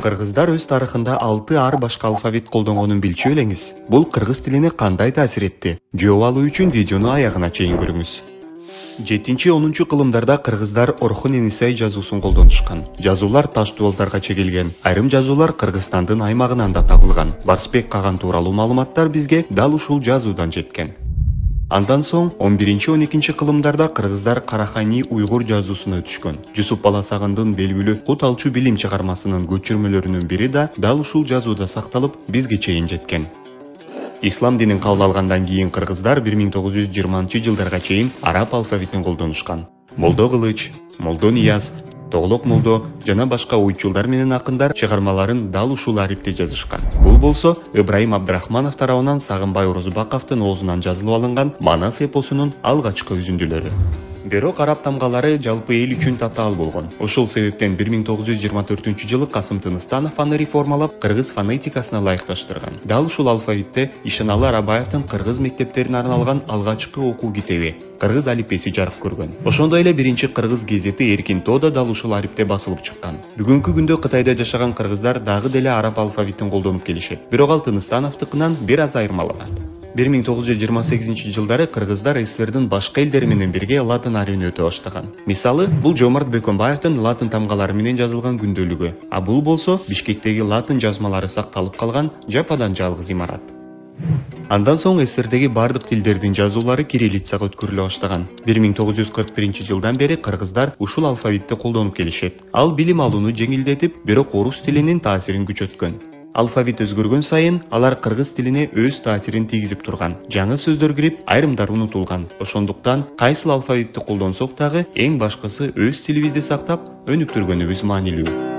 Кыргыздар өз тарыхында 6 ар башка алфавит колдонгонун билчү элеңиз. Бул кыргыз тилине кандай таасир этти? Жооп алуу үчүн видеону аягына чейин көрүңүз. 7-10 кылымдарда кыргыздар Орхон Энисай жазуусун колдонушкан. Жазуулар таш дубалдарга чегилген. Айрым жазуулар Кыргызстандын аймагынан да табылган. Барсбек Каган тууралуу маалыматтар бизге дал ушул жазуудан жеткен. Андан соң 11-12 кылымдарда кыргыздар Карахани уйгур жазуусуна өтүшкөн. Жусуп Баласагындын белгилүү Кут алчу билим чыгармасынын көчүрмөлөрүнүн бири да дал ушул жазууда сакталып, бизге чейин жеткен. Ислам динин кабыл алгандан кийин кыргыздар 1920-жылдарга чейин араб алфавитин колдонушкан. Молдо Кылыч, Молдо Нияз, Тоглок Молдо жана башка ойчулдар менен акындар чыгармаларын дал ушул арипте жазышкан. Бул болсо Ибраим Абдрахманов тарабынан Сагынбай Орозбаковдун оозунан жазылып алынган Манас эпосунун алгачкы үзүндүлөрү. Бирок араб тамгалары жалпы эл үчүн татаал болгон. Ошол себептен 1924-жылы Касым Тыныстанов аны реформалап, кыргыз фонетикасына ылайыкташтырган. Дал ушул алфавитте Ишеналы Арабаевдин кыргыз мектептерине арналган алгачкы окуу китеби кыргыз алипеси жарык көргөн. Ошондой эле биринчи кыргыз гезити Эркин Тоо да дал ушул арипте басылып чыккан. Бүгүнкү күндө Кытайда жашаган кыргыздар дагы деле араб алфавитин колдонуп келишет. Бирок ал Тыныстановдукунан бир аз айырмаланат. 1928-жылдары кыргыздар СССРдин башка элдери менен бирге латын арабин өтө баштаган. Мисалы, бул Жомарт Бөкөнбаевдин латын тамгалары менен жазылган күндөлүгү, а бул болсо Бишкектеги латын жазмалары сакталып калган жападан жалгыз имарат. Андан соң СССРдеги бардык тилдердин жазуулары кириллицага өткөрүлө баштаган. 1941-жылдан бери кыргыздар ушул алфавитти колдонуп келишет. Ал билим алууну жеңилдетип, бирок орус тилинин таасирин күчөткөн. Алфавит өзгөргөн сайын алар кыргыз тилине өз таасирин тийгизип турган. Жаңы сөздөр кирип, айрымдары унутулган. Ошондуктан кайсыл алфавитти колдонсок дагы эң башкысы өз тилибизди сактап, өнүктүргөнүбүз маанилүү.